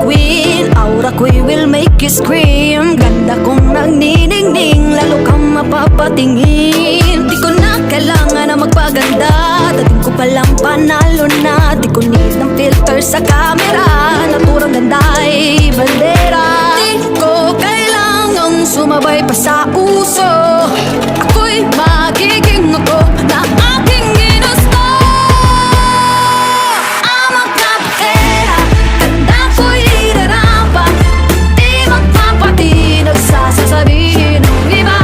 queen. Aura ko'y will make you scream. Ganda kong nagniningning, lalo kang mapapatingin. Di ko na kailangan na magpaganda, dating ko palang panalo na. Di ko need ng filter sa camera, naturang ganda ay bandera. Di ko kailangang sumabay pa sa uso, ako'y magiging ako na aking ginusto. Ama kapera, ganda ko'y inarapa, di magpapatinag sa sasabihin ng iba.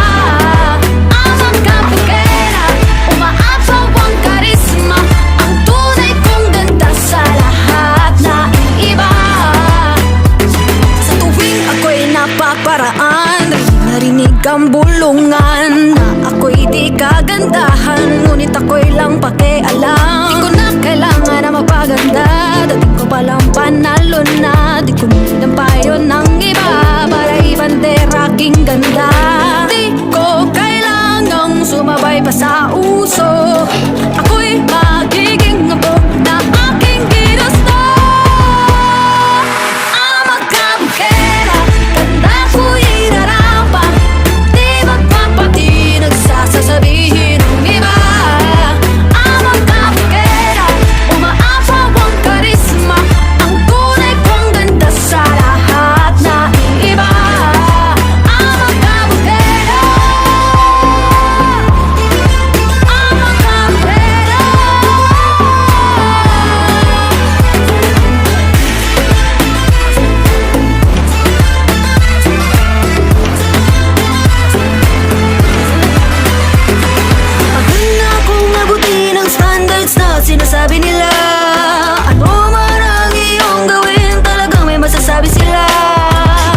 Ama kapera, umaapaw ang karisma, ang tunay kong ganda sa lahat na iba. Sa tuwing ako'y napaparaan, narinig ang bulungan na ako'y di kagandahan, ngunit ako'y lang pakialam. Di ko na kailangan na mapaganda, dating ko palang panalo na. Di ko need ang payo ng iba para ibandera aking ganda. Di ko kailangang sumabay pa sa uso, ako'y magiging ako na aking ginusto. Ama kabukera, ganda ko'y inarapa, di magpapatinag sa sasabihin ng iba. Ama kabukera, umaapaw ang karisma, ang tunay kong ganda sa lahat na iba. Ama kabukera, ama kabukera. Maganda kung abutin ang standards na sinasabi nila. Ano man ang iyong gawin, talagang may masasabi sila.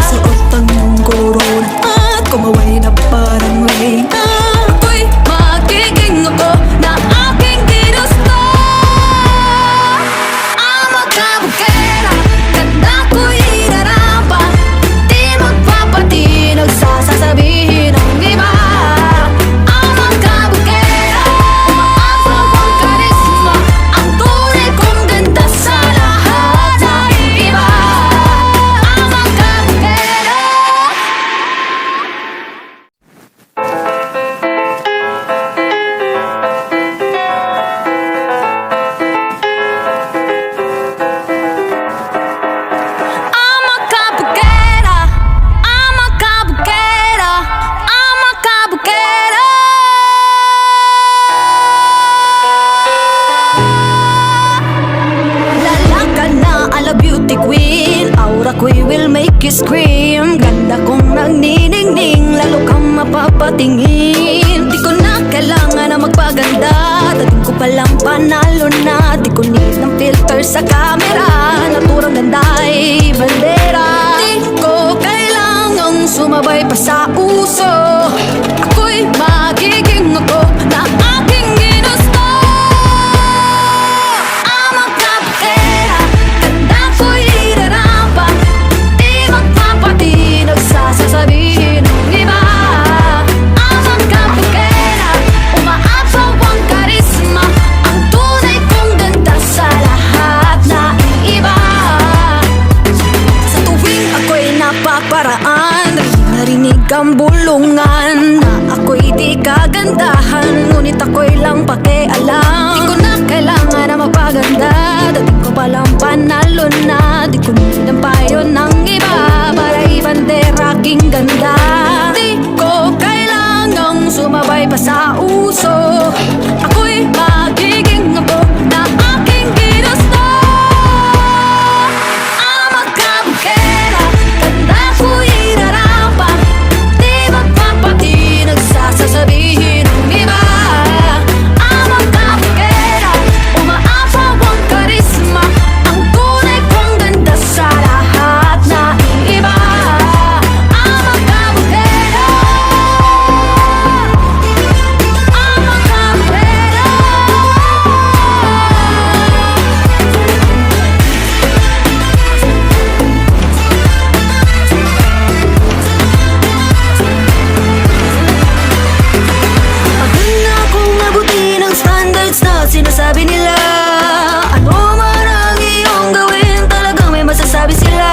Suot ang iyong koron at kumaway na parang reyna, ako'y magiging ako na aking ginusto. Ama kabukera, ganda ko'y inarapa, di magpapatinag sa sasabihin ng iba. Ama kabukera, umaapaw ang karisma, ang tunay kong ganda sa lahat na iba. Ama kabukera. Ama kabukera, ama kabukera, ama kabukera. Lala ka na ala beauty queen, aura ko'y will make you scream. Ganda kong nagniningning, lalo kang mapapatingin. Di ko na kailangan na magpaganda, dating ko palang panalo na. Di ko need ng filter sa camera, naturang ganda ay bandera. Di ko kailangang sumabay pa sa uso, ako'y magiging ako na aking ginusto. Ama kabukera, ganda ko'y inarapa, di magpapatinag sa sasabihin ng iba. Ama kabukera, umaapaw ang karisma, ang tunay kong ganda sa lahat na iba. Sa tuwing ako'y napaparaan, narinig ang bulungan na ako'y di kagandahan, ngunit ako'y lang pakialam. Di ko na kailangan na mapaganda, dating ko palang panalo na. Di ko need ang payo ng iba para ibandera aking ganda. Di ko kailangang sumabay pa sa uso, ako'y magiging ako na aking ginusto. Ama kabukera, ganda ko'y inarapa, di magpapatinag sa sasabihin ng iba. Ama kabukera, umaapaw ang karisma, ang tunay kong ganda sa lahat na iba. Ama kabukera, ama kabukera. Maganda kung abutin ang standards na sinasabi nila. Ano man ang iyong gawin, talagang may masasabi sila.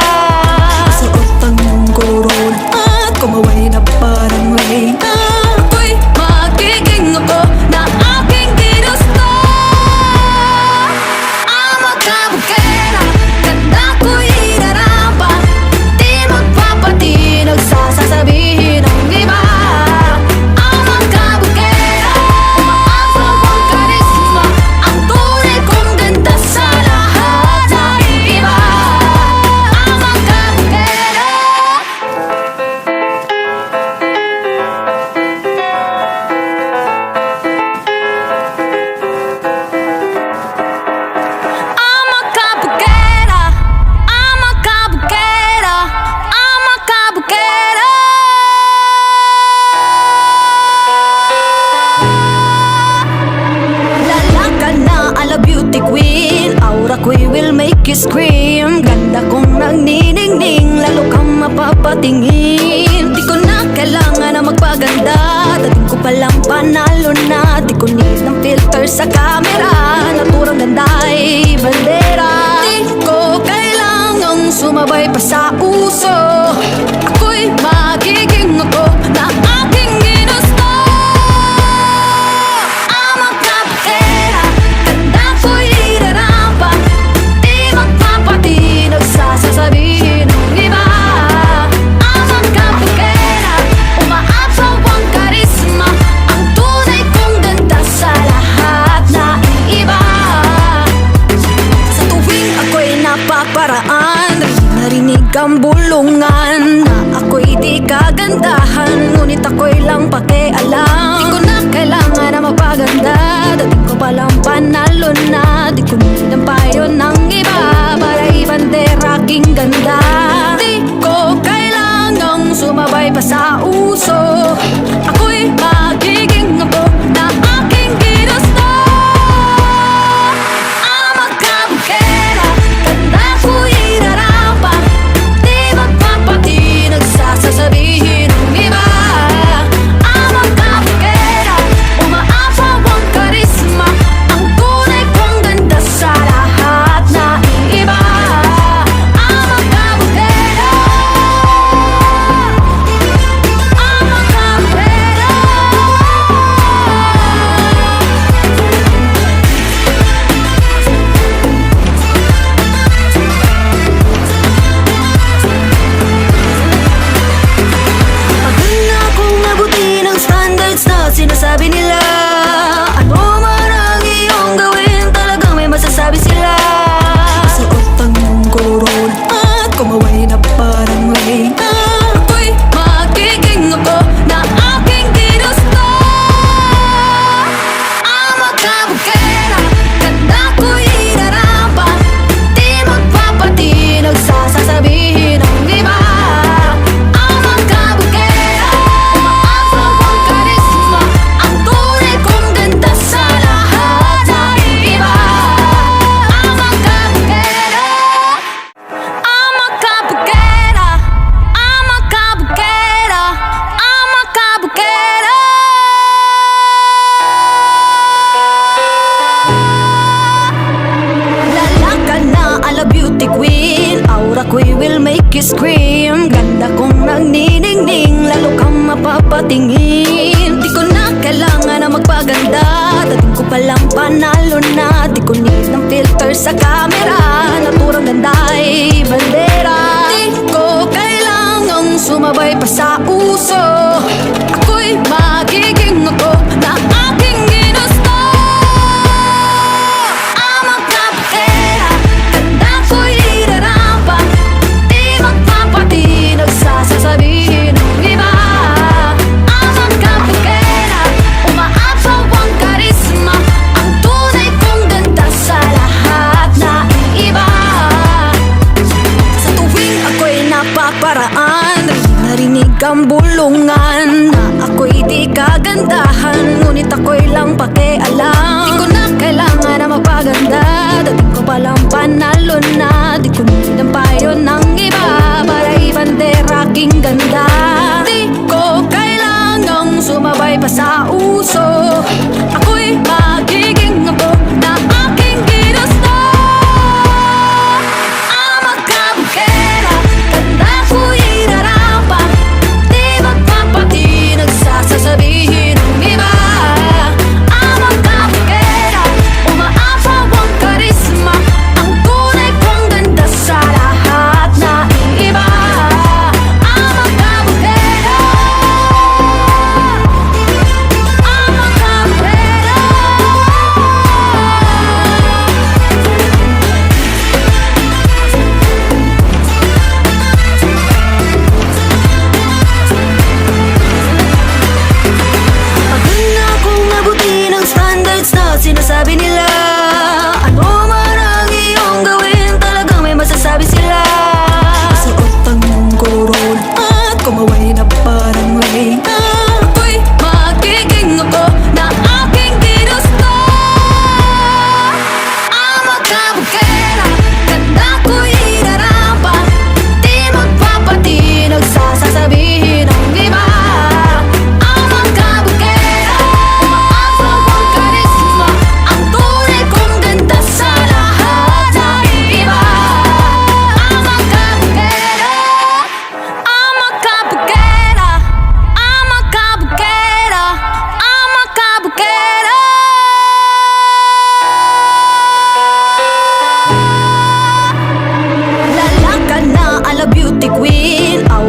panalo na. Di ko need ng filter sa camera. Naturang ganda ay bandera. Di ko kailangang sumabay pa sa uso. Ako'y magiging ako na aking ginusto. Ama kapatera, ganda ko'y irarampa. Di magpapatinag sa sasabihin ng iba. Ama kapatera, umaapaw ang karisma. Ang tunay kong ganda sa lahat na iba. Sa tuwing ako'y napaparaan, narinig ang bulungan na ako'y di kagandahan. Ngunit ako'y lang pakialam. Di ko na kailangan na magpaganda. Dating ko palang panalo na. Di ko need ang payo ng iba para ibandera aking ganda. Di ko kailangang sumabay pa sa uso. Ako'y magiging ako na aking ginusto. Ama kabukera, ganda ko'y irarampa. Di magpapatinag sa sasabihin ng iba. Ama kabukera, umaapaw ang karisma. Ang tunay kong ganda sa lahat na iba. Ama kabukera, ama kabukera. Pagod na akong abutin ang standards na sinasabi nila. Ano man ang iyong gawin, talagang may masasabi sila. Suot ang iyong kurol at kumaway na parang reyna. Ako'y magiging ako na aking ginusto. Ama kabukera, ganda ko'y irarampa. Di magpapatinag sa sasabihin ng iba. Ama kabukera, umaapaw ang karisma. Ang tunay kong ganda sa lahat na iba. Ama kabukera, ama kabukera, ama kabukera, ama kabukera. Lalaga na ala beauty queen. Aura ko'y will make you scream. Ganda kong nagniningning, lalo kang mapapatingin. Di ko na kailangan na magpaganda. Dating ko palang panalo na. Di ko need ng filter sa camera. Naturang ganda ay bandera. Di ko kailangang sumabay pa sa uso. Ako'y magiging ako na aking ginusto. Ama kapatera, ganda ko'y irarampa. Di magpapatinag sa sasabihin ng iba. Ama kapatera, umaapaw ang karisma. Ang tunay kong ganda sa lahat na iba. Sa tuwing ako'y napaparaan, narinig ang bulungan na ako'y di kagandahan. Ngunit ako'y lang pakialam. Di ko na kailangan na magpaganda. Dating ko palang panalo na. Di ko need ang payo ng iba para ibandera aking ganda. Di ko kailangang sumabay pa sa uso. Ako'y magiging ako na aking ginusto. Ama kabukera, ganda ko'y irarampa. Di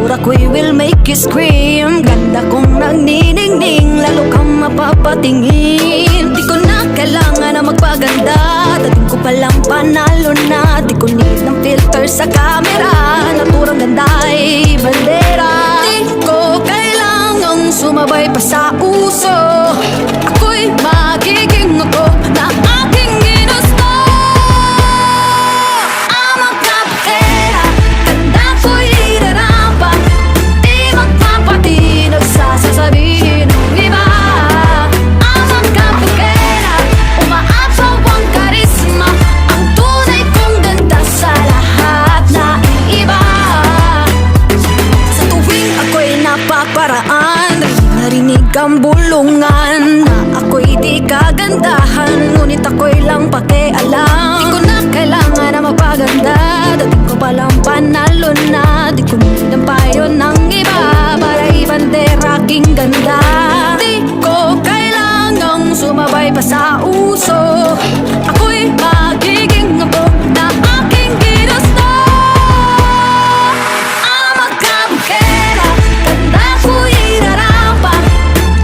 Sure ako'y will make you scream. Ganda kong nagniningning, lalo kang mapapatingin. Di ko na kailangan na magpaganda, dating ko palang panalo na. Di ko need ng filter sa camera, naturang ganda ay bandera. Di ko kailangang sumabay pa sa uso, ako'y magiging ako na aking ginusto. I'm a kapakera, ganda ko'y idarapa. Di magpapatinag sa sasabihin ng iba. I'm a kapakera, umaapaw ang karisma, ang tunay kong ganda sa lahat na iba. Sa tuwing ako'y napaparaan, narinig ang bulungan na ako'y di kagandahan, ngunit ako'y lang pakialam. Di ko na kailangan na magpaganda, dating ko palang panalo na. Di ko need ang payo ng iba para ibandera aking ganda. Di ko kailangang sumabay pa sa uso, ako'y magiging ako na aking ginusto. I'm a kabukera, ganda ko'y irarapa.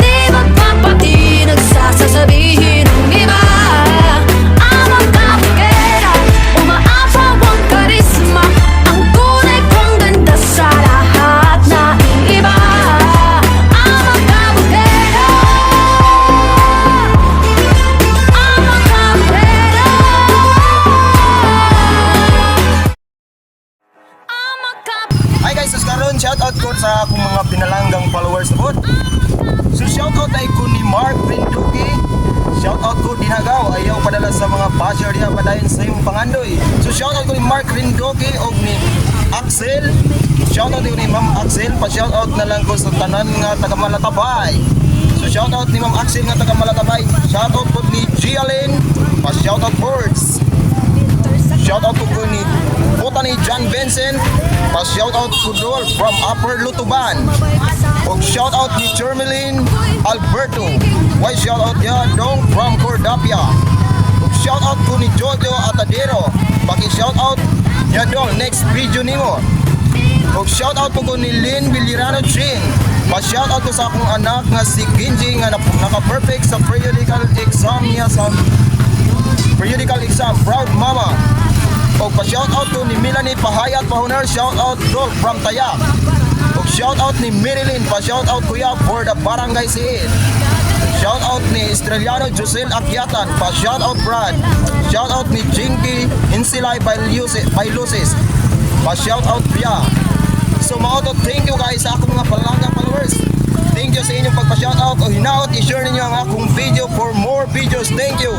Di magpapatinag sa sasabihin ng iba. I'm a kabukera, umaapaw ang karisma, ang tunay kong ganda sa lahat na iba. I'm a kabukera, I'm a kabukera, I'm a kabukera. Hi guys, sus karon shoutout ko sa akong mga pinalanggang followers na pod. So shoutout ay ko ni Mark Rinduki. Shoutout ko dinagaw, ayaw padala sa mga basher diha padayon sa imong pangandoy. So shoutout ko ni Mark Rinduki og ni Axel. Shoutout ko ni Ma'am Axel, pa shoutout na lang ko sa tanan nga taga Malatabay. So shoutout ni Ma'am Axel nga taga Malatabay. Shoutout po ni Gialyn, pa shoutout boards. Shoutout ko ni puta ni John Vincent, pa shoutout ko Dol from Upper Lutuban. Og shoutout ni Chermelin Alberto, why shoutout ya Dong from Cordapia. Og shoutout ko ni Jojo Atadero, paki shoutout ya Dong next video nimo. Og shoutout ko ni Lynn Villarano Chin, pa shoutout ko sa akong anak nga si Ginji nga naka-perfect sa periodical exam niya sa periodical exam, proud mama. O pa-shoutout ko ni Melanie Pahayat Pahunar, shoutout Dol from Tayak. O shoutout ni Marilyn, pa-shoutout kuya for the barangay siin. Shoutout ni Estrellano Josel Akyatan, pa-shoutout Brad. Shoutout ni Jinky Insilay Bailusis, pa-shoutout Pia. So mauto, thank you guys sa akong mga palanggang followers. Thank you sa inyong pagpa-shoutout o hinaot, i-share ninyo ang akong video for more videos. Thank you.